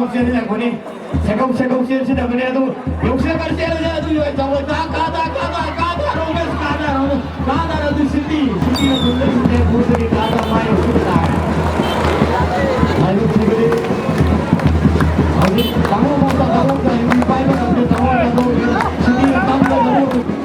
옵션이 보니 새콤 옵션이 그래도 욕심을 때려야 저거 가다 로맨스 가다라도 시티가 돌려주는데 모델이 가다 많이 없습니다. 아이고 지금 어디 나무보다 이 파이브 같은 나무라도 시티가 땀나고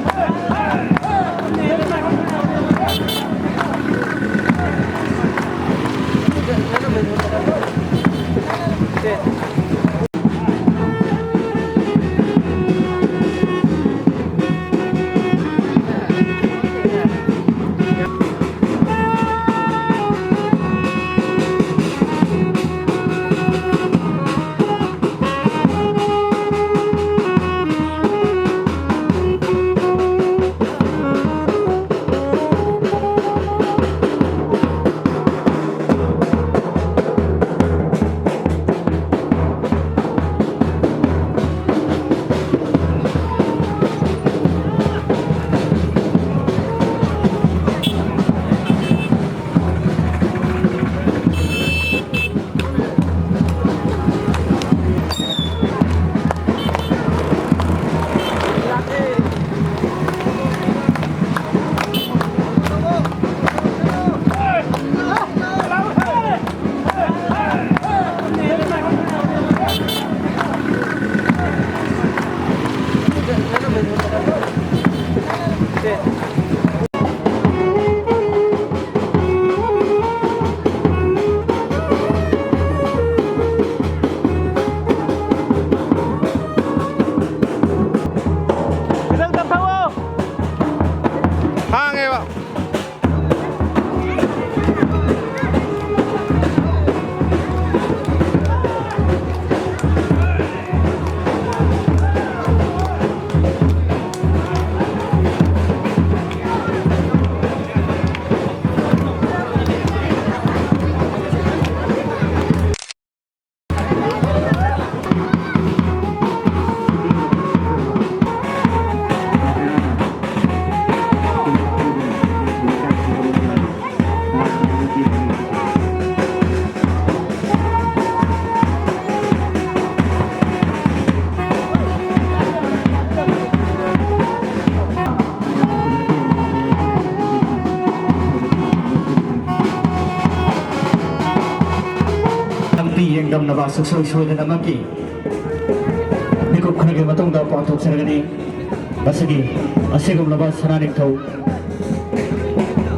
Naba susu dan maki. Nikuk kena matong dah patok seragani. Basigi asigum naba saranik tau.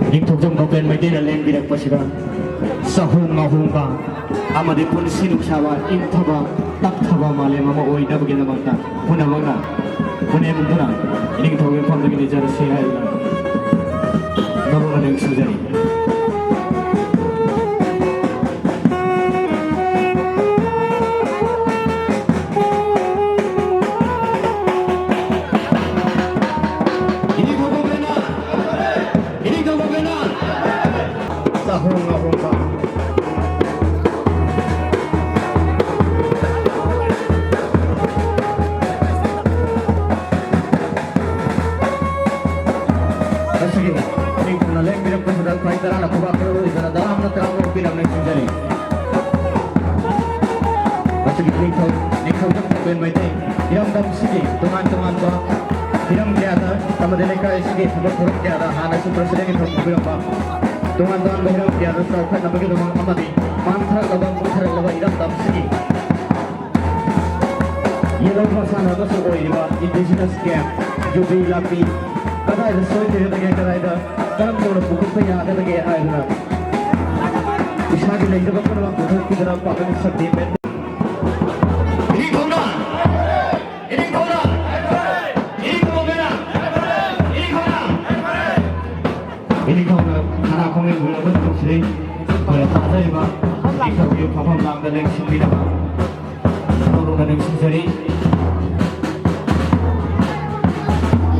Nikuk jom gopen mai dina len birak pasira. Sahung mahunga. Amade pun sinuk sawa intaba tak thaba male mama oi dah begini mata. Puna mana? Puna muna. Ini kita orang pun begini cara sihai. Naba ada yang sujari. Teman-teman Hiram Tiada, Tamadeka Sigi, Buruk Tiada, Hana Presiden from Kubirapa. Teman-teman Hiram Tiada, Salfat Nabi Rumah Amadi, Mantra Labang Putra Lava Hiram Dam Sigi. Yellow Masana Basu Oiva, Indigenous Camp, Jubi Lapi, Kada is so to the Gaida, Karam to the Pukupaya, the Gay Island. Ishadi later of Pukupira, Pakan Sadi. Ini kau nak kau yang boleh betul sih, boleh tak ada iba. Ini kau yang paham lang dan yang sendiri dah, orang dan yang sendiri.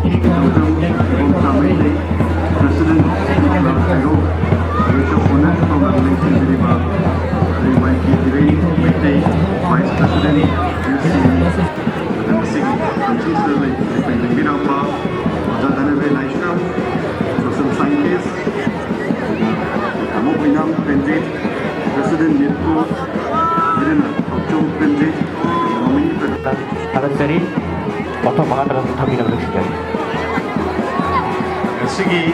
Ini kau yang paham ini. Presiden Jokowi, Yusuf Punan kau yang sendiri bah. Terima kasih Komite Vice President UC dan Siswi Dependent Birapa, Jadane Velaishka. Social scientist, Kamu Pinam Pendrit, President Yaitu Irena. 하늘짜리 어떤 망하다가 못합니다 그렇습니다. 시기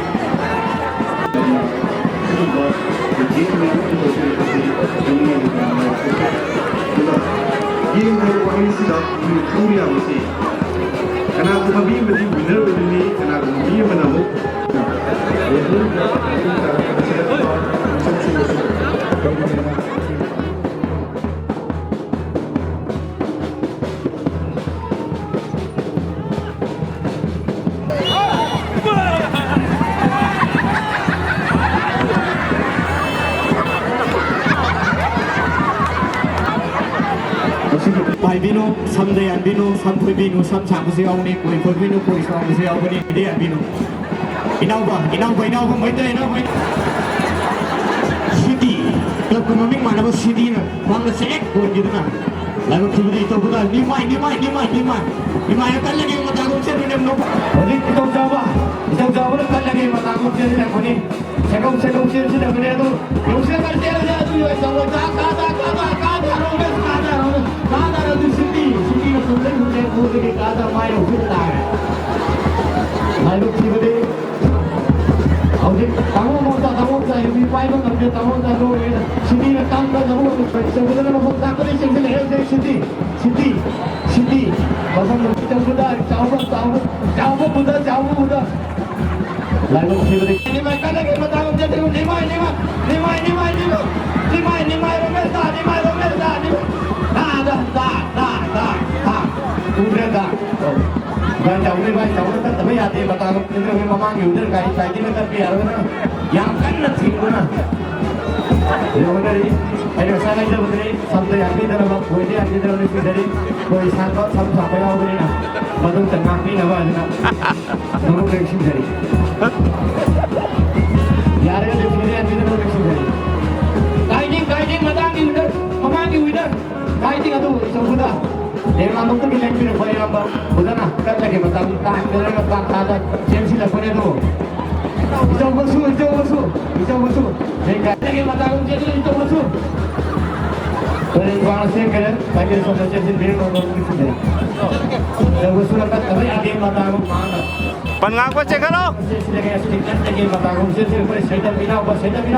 Game dari orang ini sudah mencuri apa sih? Karena aku habis menjadi winner ini, karena aku dia menamuk. Pai binu, samdayan binu, sampui binu, samcang kusiaw ni, kui kui binu, kui sang kusiaw ni, dia binu. Inaw ba, may tayo, City, kalau kumaming mana ba City na, bang nasek, kung gitu na. Lalu tiba-tiba itu kita limai yang kan lagi matanggung siya dunia menopo. Jadi kita jawab kan lagi matanggung siya dunia kuni. Sekong siya dunia itu. Yung siya kan siya itu yung jawab kata itu City na sulit ke kata main kita. Lalu tiba-tiba tamu sa yung pai ko ng tamu sa do City na tanda tamu sebenarnya mau tak boleh City pasang jauh muda lalu tiba-tiba ini mereka lagi bertanggung jawab lima Romesa udah dah dan jauh kan tapi hati bertanggung jawab memang udah kayak gini tapi yang kan nanti guna yang dari ayo sana itu begini sampai yang kita dapat kue dia kita dapat dari kue sangkot sampai yang begini nah batung tengah ini apa nak nunggu reaksi dari ya ada di sini yang kita dapat reaksi dari guiding memangi udah guiding itu sudah dia ngomong tuh bilang pilih boleh nambah udah nah kan lagi batang tahan dari batang ada sensi lah boleh tuh Ito basu. Mereka lagi matanggung jadi ito basu. Dari bangsa sih kan, bagi semua jadi biru orang itu deh. Ito basu lah kan, tapi ada matanggung mana? Pan nga ko check ano? Lagi sedikit lagi matanggung jadi pada saya bina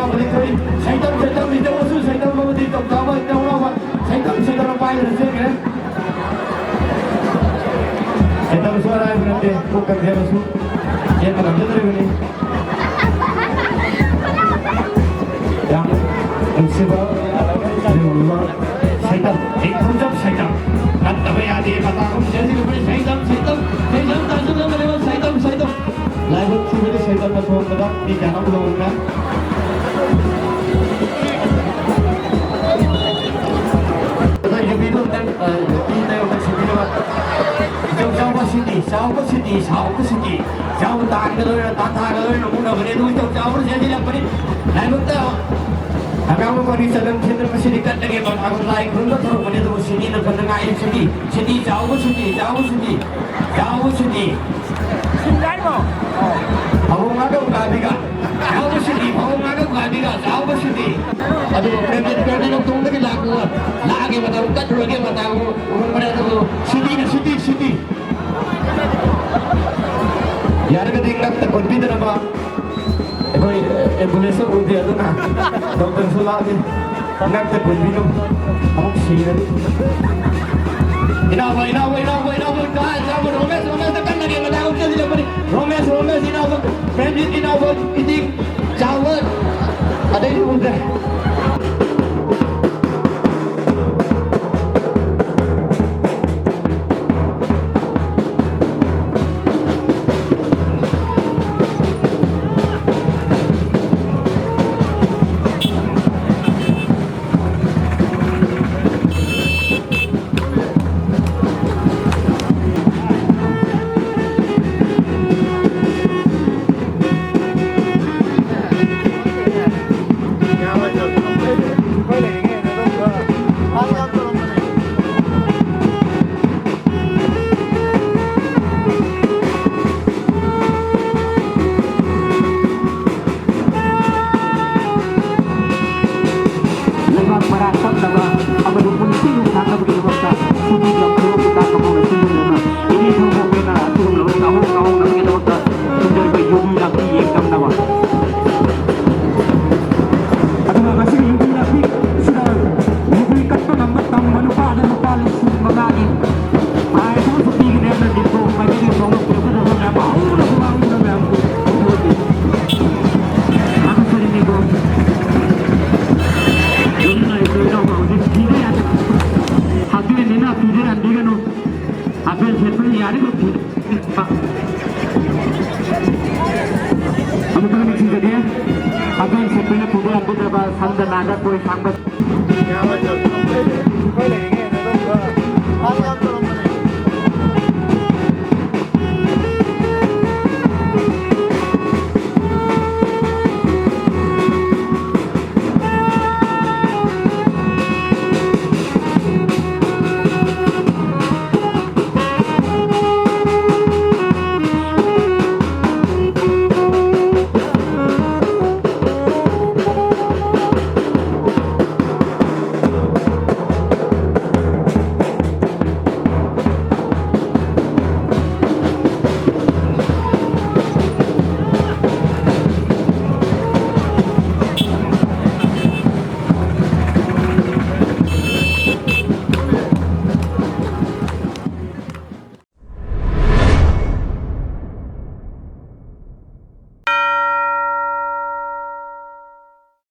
balik kali. Saya ito basu, saya mau dito kawa ito apa? Saya apa yang sih kan? Saya basu orang berarti bukan dia basu. Dia malam jadi begini. yang sebab syaitan ikut syaitan kan tapi ada matahum jadi kepada syaitan tak sudah melewat syaitan lalu tiba-tiba syaitan masuk ke dalam di dalam ulangnya kita hidup itu dan kita yang bersihkan jauh ke sini jauh tahan kalau muna beri tu jauh jadi apa ni lalu tahu Agak mau di dalam center masih dekat lagi bang. Aku lain pun tak tahu mana tu sini nak pendengar yang sini jauh sini. Sundai mo. Aku ngaku bukan tiga. Jauh sini. Aduh, kerja nak tunggu lagi macam kat lagi macam umur pada tu sini. Yaar ka tinggal tak confident apa? कोई एम्बुलेंस को दिया तो ना डॉक्टर सुला के नक तक कोई भी लो हम सीधे इनाव कहाँ जाओ रोमेश तक करना क्या बताओ चल ले पड़ी रोमेश इनाव इतनी जाओ अरे ये बोलते Dạ, 앞에 제품이 아니고 Amutan sini dia, apa yang sebenarnya bukan beberapa sandan ada kue sambal. Ya, betul. Boleh, boleh, boleh.